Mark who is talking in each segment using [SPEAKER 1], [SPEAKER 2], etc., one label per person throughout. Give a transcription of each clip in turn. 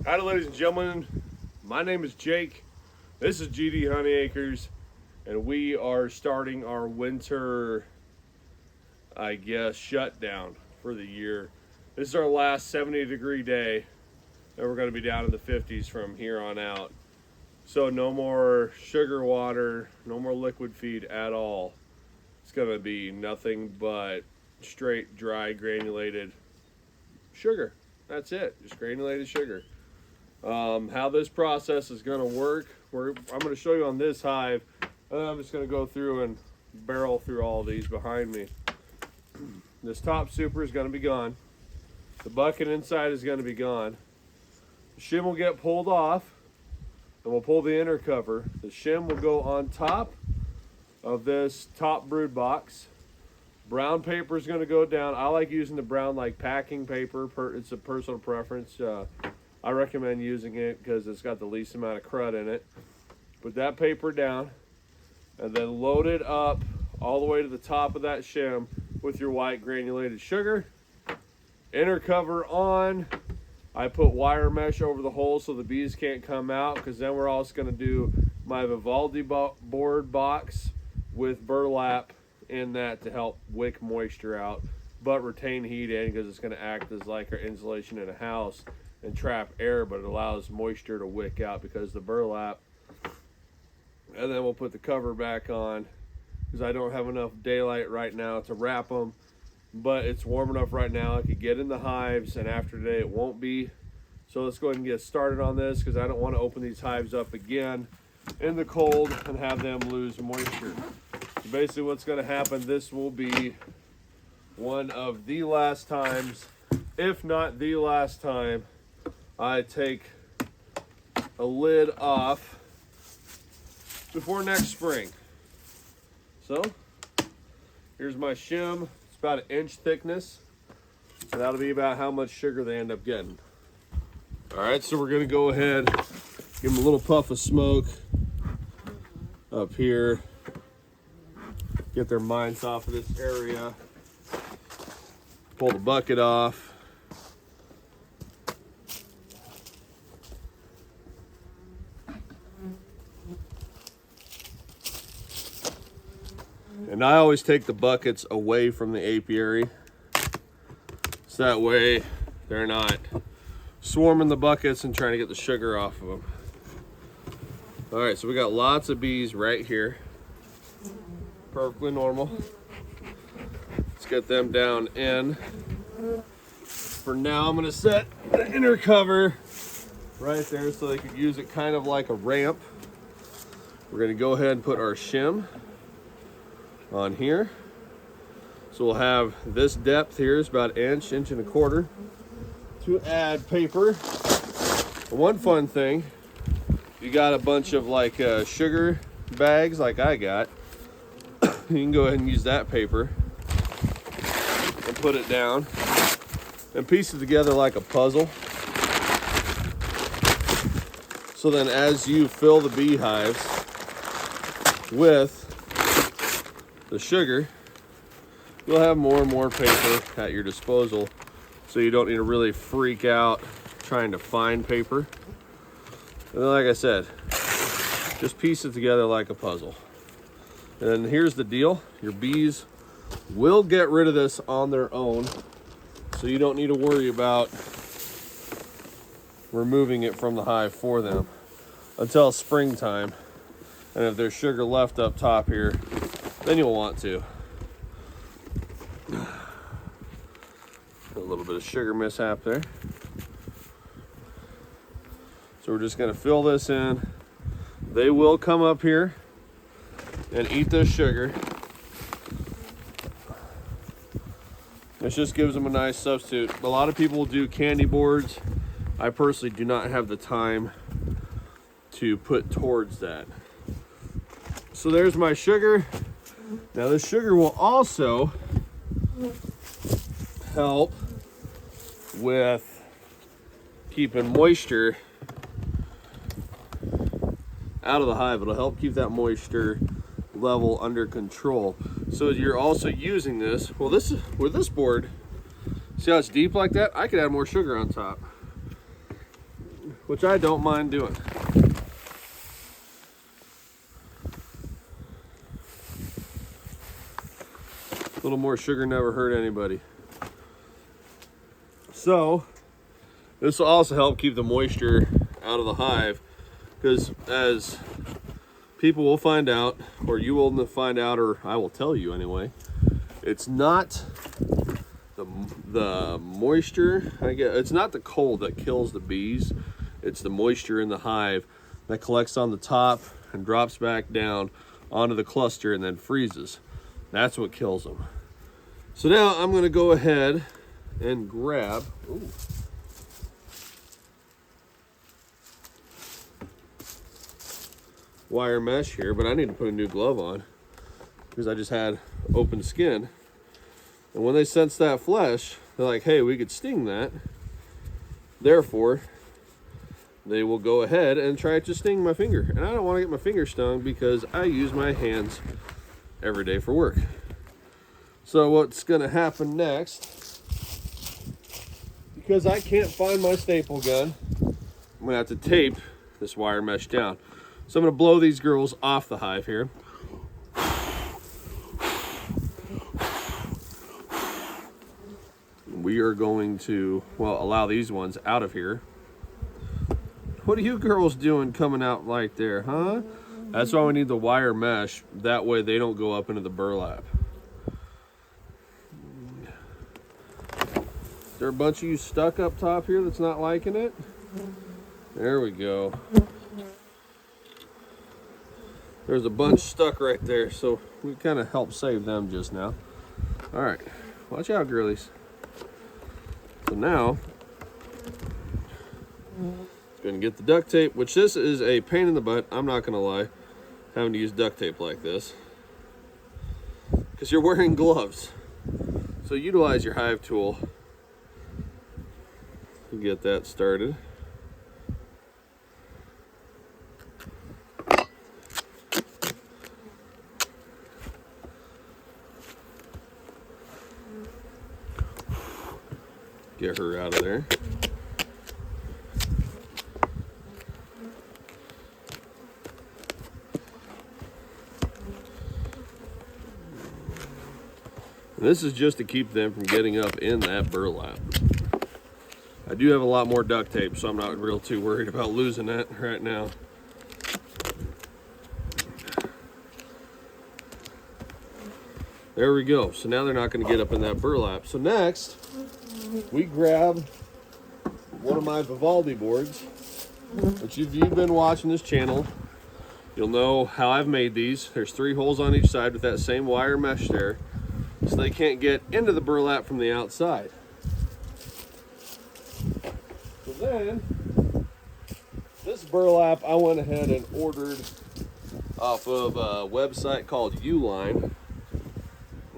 [SPEAKER 1] Howdy, ladies and gentlemen. My name is Jake. This is GD Honey Acres, and we are starting our winter, shutdown for the year. This is our last 70-degree day, and we're going to be down in the 50s from here on out. So no more sugar water, no more liquid feed at all. It's going to be nothing but straight, dry, granulated sugar. That's it, just granulated sugar. How this process is going to work, I'm going to show you on this hive. I'm just going to go through and barrel through all of these behind me. This top super is going to be gone. The bucket inside is going to be gone. The shim will get pulled off, and we'll pull the inner cover. The shim will go on top of this top brood box. Brown paper is going to go down. I like using the brown like packing paper. It's a personal preference. I recommend using it because it's got the least amount of crud in it. Put that paper down and then load it up all the way to the top of that shim with your white granulated sugar. Inner cover on. I put wire mesh over the hole so the bees can't come out, because then we're also going to do my Vivaldi board box with burlap in that to help wick moisture out but retain heat in, because it's going to act as like our insulation in a house and trap air, but it allows moisture to wick out because the burlap. And then we'll put the cover back on because I don't have enough daylight right now to wrap them, but it's warm enough right now I could get in the hives, and after today it won't be. So let's go ahead and get started on this, because I don't want to open these hives up again in the cold and have them lose moisture. So basically what's going to happen, this will be one of the last times, if not the last time, I take a lid off before next spring. So here's my shim. It's about 1 inch thickness. So that'll be about how much sugar they end up getting. All right, so we're gonna go ahead, give them a little puff of smoke up here, get their minds off of this area, pull the bucket off. And I always take the buckets away from the apiary, so that way they're not swarming the buckets and trying to get the sugar off of them. All right, so we got lots of bees right here. Perfectly normal. Let's get them down in. For now, I'm gonna set the inner cover right there so they could use it kind of like a ramp. We're gonna go ahead and put our shim on here. So we'll have this depth here is about 1 inch, 1.25 inches to add paper. One fun thing, you got a bunch of like sugar bags like I got, you can go ahead and use that paper and put it down and piece it together like a puzzle. So then as you fill the beehives with the sugar, you'll have more and more paper at your disposal, so you don't need to really freak out trying to find paper. And then, like I said, just piece it together like a puzzle. And here's the deal, your bees will get rid of this on their own, so you don't need to worry about removing it from the hive for them until springtime. And if there's sugar left up top here, then you'll want to. A little bit of sugar mishap there. So we're just gonna fill this in. They will come up here and eat this sugar. This just gives them a nice substitute. A lot of people will do candy boards. I personally do not have the time to put towards that. So there's my sugar. Now this sugar will also help with keeping moisture out of the hive. It'll help keep that moisture level under control. So you're also using this, well, this with this board, see how it's deep like that? I could add more sugar on top. which I don't mind doing. A little more sugar never hurt anybody. So this will also help keep the moisture out of the hive, because as people will find out, or you will find out, or I will tell you anyway, it's not the moisture, it's not the cold that kills the bees, it's the moisture in the hive that collects on the top and drops back down onto the cluster and then freezes. That's what kills them. So now I'm going to go ahead and grab, wire mesh here, but I need to put a new glove on because I just had open skin. And when they sense that flesh, they're like, hey, we could sting that. Therefore, they will go ahead and try to sting my finger. And I don't want to get my finger stung because I use my hands every day for work. So what's going to happen next, because I can't find my staple gun, I'm going to have to tape this wire mesh down. So I'm going to blow these girls off the hive here. We are going to, well, allow these ones out of here. What are you girls doing coming out like there, huh? That's why we need the wire mesh. That way they don't go up into the burlap. Is there a bunch of you stuck up top here that's not liking it? There we go. There's a bunch stuck right there, so we kind of helped save them just now. All right, watch out, girlies. So now, gonna get the duct tape, which this is a pain in the butt, I'm not gonna lie, having to use duct tape like this, because you're wearing gloves. So utilize your hive tool to get that started. Get her out of there. And this is just to keep them from getting up in that burlap. I do have a lot more duct tape, so I'm not real too worried about losing that right now. There we go. So now they're not going to get up in that burlap. So next, we grab one of my Vivaldi boards, which if you've been watching this channel, you'll know how I've made these. There's 3 holes on each side with that same wire mesh there, so they can't get into the burlap from the outside. So then, this burlap I went ahead and ordered off of a website called Uline.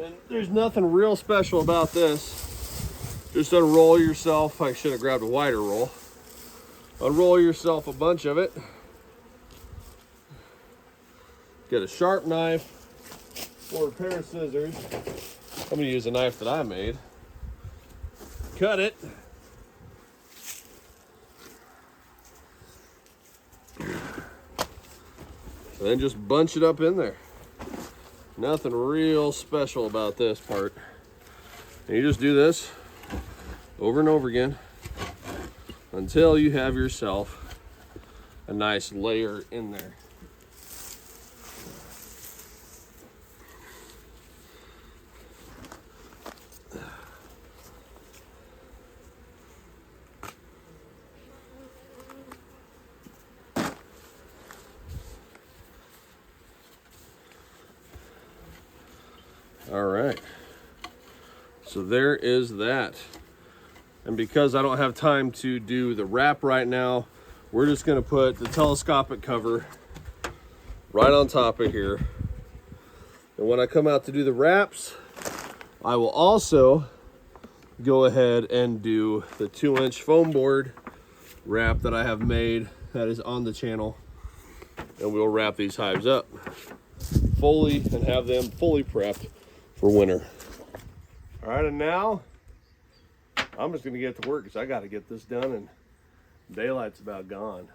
[SPEAKER 1] And there's nothing real special about this. Just unroll yourself, I should have grabbed a wider roll. Unroll yourself a bunch of it. Get a sharp knife or a pair of scissors. I'm gonna use a knife that I made. Cut it. And then just bunch it up in there. Nothing real special about this part. And you just do this over and over again until you have yourself a nice layer in there. All right, so there is that. And because I don't have time to do the wrap right now, we're just gonna put the telescopic cover right on top of here. And when I come out to do the wraps, I will also go ahead and do the 2-inch foam board wrap that I have made that is on the channel. And we'll wrap these hives up fully and have them fully prepped for winter. All right, and now I'm just gonna get to work because I got to get this done and Daylight's about gone.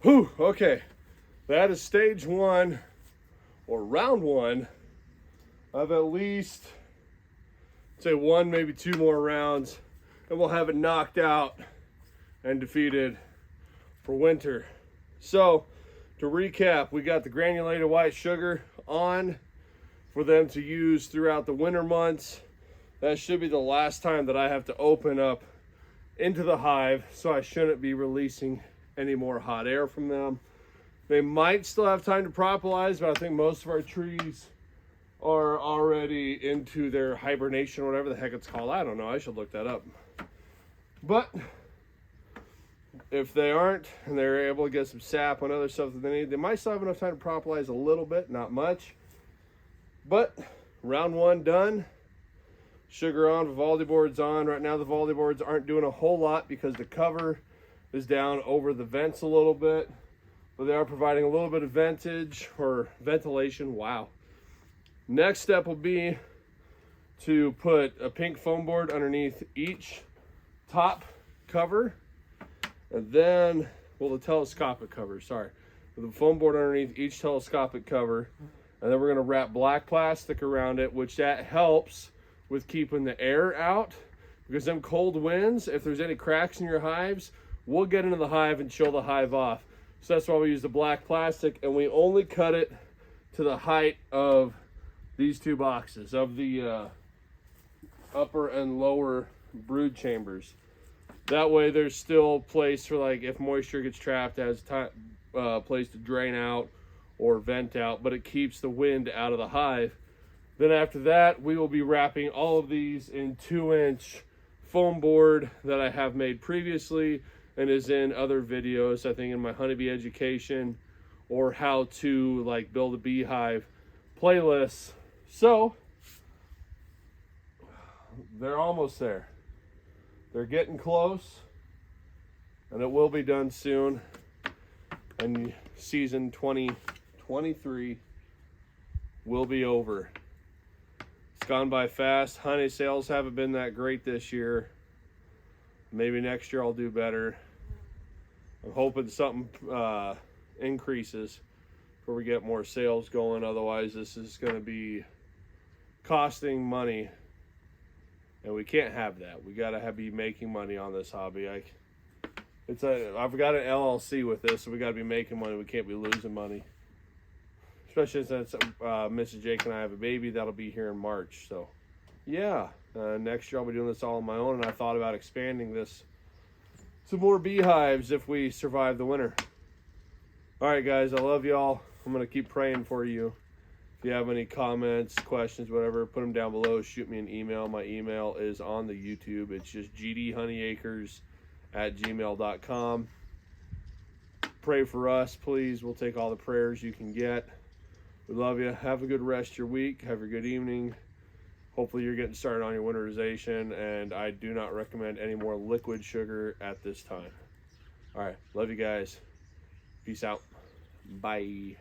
[SPEAKER 1] Whew, okay. That is stage one, or round one, of at least, say, one, maybe two more rounds, and we'll have it knocked out and defeated for winter. So, to recap, we got the granulated white sugar on for them to use throughout the winter months. That should be the last time that I have to open up into the hive, so I shouldn't be releasing any more hot air from them. They might still have time to propolize, but I think most of our trees are already into their hibernation, or whatever the heck it's called. I don't know, I should look that up. But if they aren't, and they're able to get some sap and other stuff that they need, they might still have enough time to propolize a little bit, not much. But round one done. Sugar on, Vivaldi boards on. Right now the Vivaldi boards aren't doing a whole lot because the cover is down over the vents a little bit, but they are providing a little bit of ventage or ventilation. Wow. Next step will be to put a pink foam board underneath each top cover, and then, well, the telescopic cover, sorry. With the foam board underneath each telescopic cover, and then we're gonna wrap black plastic around it, which that helps with keeping the air out, because them cold winds, if there's any cracks in your hives, will get into the hive and chill the hive off. So that's why we use the black plastic, and we only cut it to the height of these two boxes, of the upper and lower brood chambers. That way there's still place for, like, if moisture gets trapped, it has place to drain out or vent out, but it keeps the wind out of the hive. Then after that, we will be wrapping all of these in 2-inch foam board that I have made previously and is in other videos, I think in my honeybee education or how to, like, build a beehive playlist. So they're almost there. They're getting close, and it will be done soon. And season 2023 will be over. It's gone by fast. Honey sales haven't been that great this year. Maybe next year I'll do better. I'm hoping something increases before we get more sales going. Otherwise, this is going to be costing money, and we can't have that. We got to be making money on this hobby. I've got an LLC with this, so we got to be making money. We can't be losing money. Especially since Mrs. Jake and I have a baby that'll be here in March. So, yeah, next year I'll be doing this all on my own, and I thought about expanding this to more beehives if we survive the winter. All right, guys, I love y'all. I'm going to keep praying for you. If you have any comments, questions, whatever, put them down below. Shoot me an email. My email is on the YouTube. It's just gdhoneyacres@gmail.com. Pray for us, please. We'll take all the prayers you can get. We love you. Have a good rest of your week. Have a good evening. Hopefully you're getting started on your winterization, and I do not recommend any more liquid sugar at this time. All right. Love you guys. Peace out. Bye.